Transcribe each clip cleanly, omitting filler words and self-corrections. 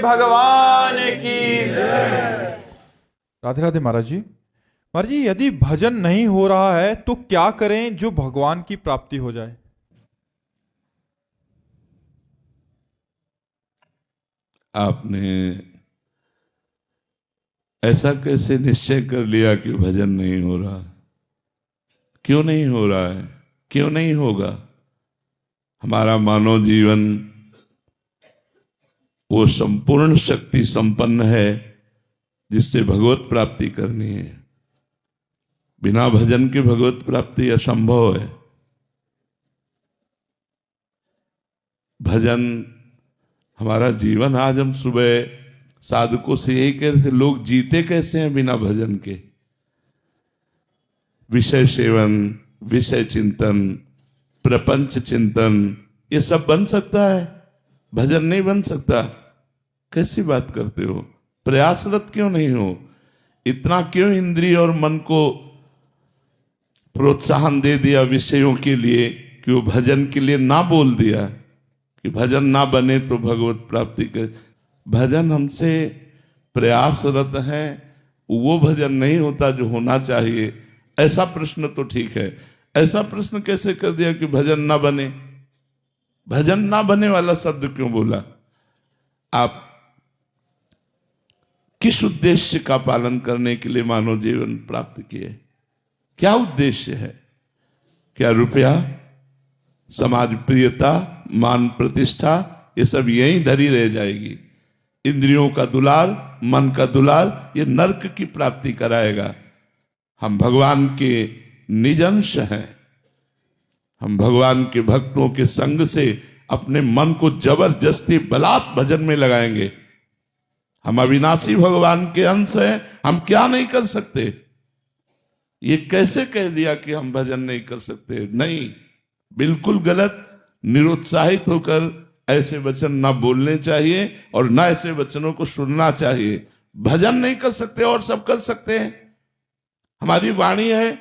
भगवान की। राधे राधे महाराज जी। महाराज जी, यदि भजन नहीं हो रहा है तो क्या करें जो भगवान की प्राप्ति हो जाए? आपने ऐसा कैसे निश्चय कर लिया कि भजन नहीं हो रहा? क्यों नहीं हो रहा है? क्यों नहीं होगा? हमारा मानव जीवन वो संपूर्ण शक्ति संपन्न है जिससे भगवत प्राप्ति करनी है। बिना भजन के भगवत प्राप्ति असंभव है। भजन हमारा जीवन। आज हम सुबह साधकों से यही कह रहे थे, लोग जीते कैसे हैं बिना भजन के? विषय सेवन, विषय चिंतन, प्रपंच चिंतन, ये सब बन सकता है, भजन नहीं बन सकता। कैसी बात करते हो? प्रयासरत क्यों नहीं हो? इतना क्यों इंद्रिय और मन को प्रोत्साहन दे दिया विषयों के लिए कि वो भजन के लिए ना बोल दिया कि भजन ना बने तो भगवत प्राप्ति के? भजन हमसे प्रयासरत है, वो भजन नहीं होता जो होना चाहिए। ऐसा प्रश्न तो ठीक है, ऐसा प्रश्न कैसे कर दिया कि भजन ना बने? भजन ना बने वाला शब्द क्यों बोला? आप किस उद्देश्य का पालन करने के लिए मानव जीवन प्राप्त किए? क्या उद्देश्य है? क्या रुपया, समाज प्रियता, मान प्रतिष्ठा, ये सब यहीं धरी रह जाएगी? इंद्रियों का दुलार, मन का दुलार, ये नरक की प्राप्ति कराएगा। हम भगवान के निज अंश हैं। हम भगवान के भक्तों के संग से अपने मन को जबरदस्ती बलात् भजन में लगाएंगे। हम अविनाशी भगवान के अंश हैं, हम क्या नहीं कर सकते? ये कैसे कह दिया कि हम भजन नहीं कर सकते? नहीं, बिल्कुल गलत। निरुत्साहित होकर ऐसे वचन ना बोलने चाहिए और ना ऐसे वचनों को सुनना चाहिए। भजन नहीं कर सकते और सब कर सकते हैं। हमारी वाणी है,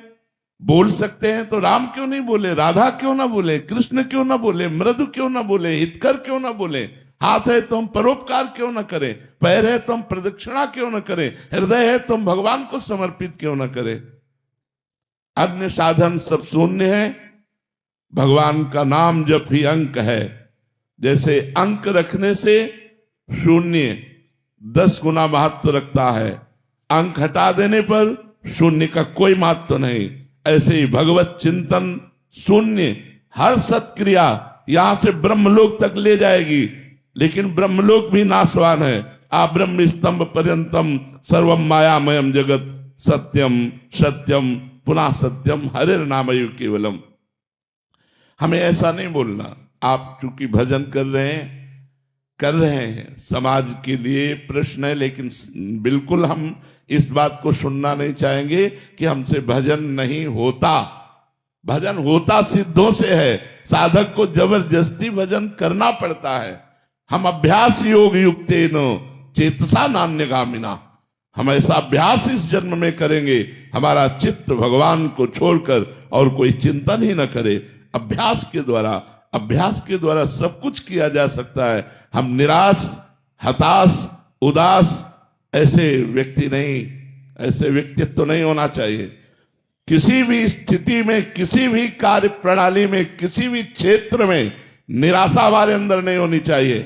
बोल सकते हैं, तो राम क्यों नहीं बोले? राधा क्यों ना बोले? कृष्ण क्यों ना बोले? मृदु क्यों ना बोले? हितकर क्यों ना बोले? हाथ है तो हम परोपकार क्यों ना करें? पैर है तो हम प्रदक्षिणा क्यों ना करें? हृदय है तो हम भगवान को समर्पित क्यों ना करें? अन्य साधन सब शून्य है। भगवान का नाम जब भी अंक है, जैसे अंक रखने से शून्य 10 गुना महत्व रखता है, अंक हटा देने पर शून्य का कोई महत्व नहीं। ऐसे ही भगवत चिंतन शून्य, हर सत्क्रिया यहां से ब्रह्मलोक तक ले जाएगी, लेकिन ब्रह्मलोक भी नाशवान है। आ ब्रह्म स्तंभ पर्यंतम सर्वम मायामयम जगत सत्यम सत्यम पुनः सत्यम हरे नामयु केवलम। हमें ऐसा नहीं बोलना। आप चूंकि भजन कर रहे हैं, समाज के लिए प्रश्न है, लेकिन बिल्कुल हम इस बात को सुनना नहीं चाहेंगे कि हमसे भजन नहीं होता। भजन होता सिद्धों से है। साधक को जबरदस्ती भजन करना पड़ता है। हम अभ्यास योग युक्तेन चेतसा नान्यगामिना, हम ऐसा अभ्यास इस जन्म में करेंगे, हमारा चित्त भगवान को छोड़कर और कोई चिंतन ही न करे। अभ्यास के द्वारा सब कुछ किया जा सकता है। हम निराश, हताश, उदास ऐसे व्यक्ति नहीं, ऐसे व्यक्तित्व तो नहीं होना चाहिए। किसी भी स्थिति में, किसी भी कार्य प्रणाली में, किसी भी क्षेत्र में निराशा हमारे अंदर नहीं होनी चाहिए।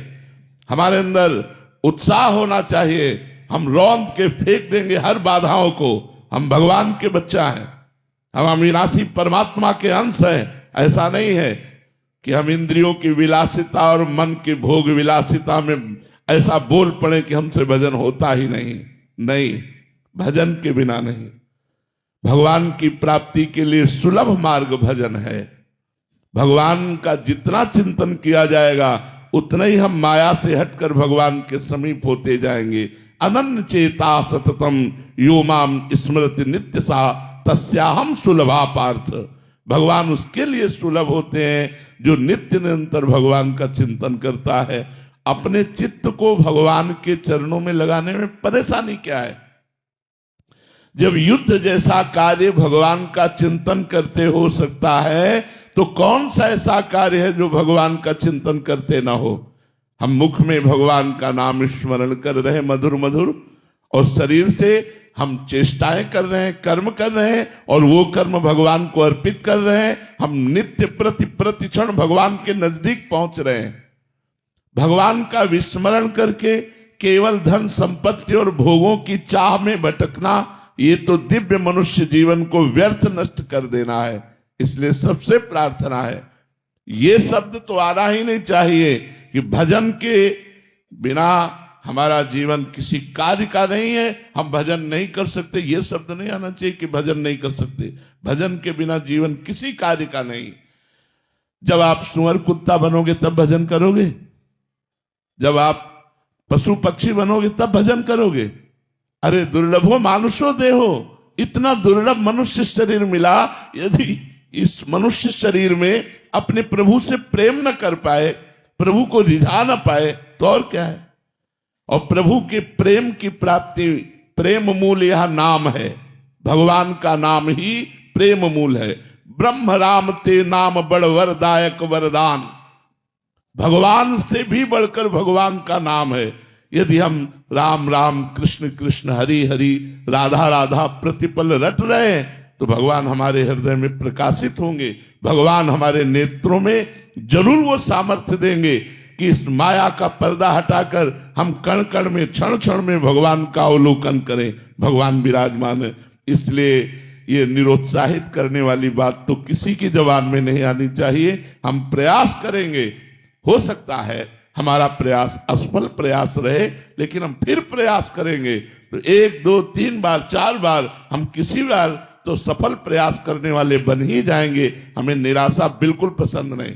हमारे अंदर उत्साह होना चाहिए। हम रौंद के फेंक देंगे हर बाधाओं को। हम भगवान के बच्चा हैं, हम अविनाशी परमात्मा के अंश हैं। ऐसा नहीं है कि हम इंद्रियों की विलासिता और मन की भोग विलासिता में ऐसा बोल पड़े कि हमसे भजन होता ही नहीं, भजन के बिना नहीं। भगवान की प्राप्ति के लिए सुलभ मार्ग भजन है। भगवान का जितना चिंतन किया जाएगा उतना ही हम माया से हटकर भगवान के समीप होते जाएंगे। अनन्य चेता सततम यो माम स्मृति नित्य सा तस्याहम सुलभा पार्थ। भगवान उसके लिए सुलभ होते हैं जो नित्य निरंतर भगवान का चिंतन करता है। अपने चित्त को भगवान के चरणों में लगाने में परेशानी क्या है? जब युद्ध जैसा कार्य भगवान का चिंतन करते हो सकता है, तो कौन सा ऐसा कार्य है जो भगवान का चिंतन करते ना हो? हम मुख में भगवान का नाम स्मरण कर रहे हैं मधुर मधुर, और शरीर से हम चेष्टाएं कर रहे हैं, कर्म कर रहे हैं, और वो कर्म भगवान को अर्पित कर रहे हैं। हम नित्य प्रतिक्षण भगवान के नजदीक पहुंच रहे हैं। भगवान का विस्मरण करके केवल धन संपत्ति और भोगों की चाह में भटकना, ये तो दिव्य मनुष्य जीवन को व्यर्थ नष्ट कर देना है। इसलिए सबसे प्रार्थना है, ये शब्द तो आना ही नहीं चाहिए कि भजन के बिना हमारा जीवन किसी कार्य का नहीं है, हम भजन नहीं कर सकते। ये शब्द नहीं आना चाहिए कि भजन नहीं कर सकते। भजन के बिना जीवन किसी कार्य का नहीं। जब आप सुअर कुत्ता बनोगे तब भजन करोगे, जब आप पशु पक्षी बनोगे तब भजन करोगे। अरे दुर्लभो मानुषो देहो, इतना दुर्लभ मनुष्य शरीर मिला, यदि इस मनुष्य शरीर में अपने प्रभु से प्रेम न कर पाए, प्रभु को रिझा न पाए, तो और क्या है। और प्रभु के प्रेम की प्राप्ति, प्रेम मूल यह नाम है। भगवान का नाम ही प्रेम मूल है। ब्रह्म राम ते नाम बड़ वरदायक वरदान, भगवान से भी बढ़कर भगवान का नाम है। यदि हम राम राम कृष्ण कृष्ण हरि हरि राधा राधा प्रतिपल रट रहे हैं, तो भगवान हमारे हृदय में प्रकाशित होंगे। भगवान हमारे नेत्रों में जरूर वो सामर्थ्य देंगे कि इस माया का पर्दा हटाकर हम कण कण में क्षण क्षण में भगवान का अवलोकन करें। भगवान विराजमान है। इसलिए ये निरुत्साहित करने वाली बात तो किसी की जबान में नहीं आनी चाहिए। हम प्रयास करेंगे, हो सकता है हमारा प्रयास असफल प्रयास रहे, लेकिन हम फिर प्रयास करेंगे। तो 1 2 3 बार 4 बार हम किसी बार तो सफल प्रयास करने वाले बन ही जाएंगे। हमें निराशा बिल्कुल पसंद नहीं।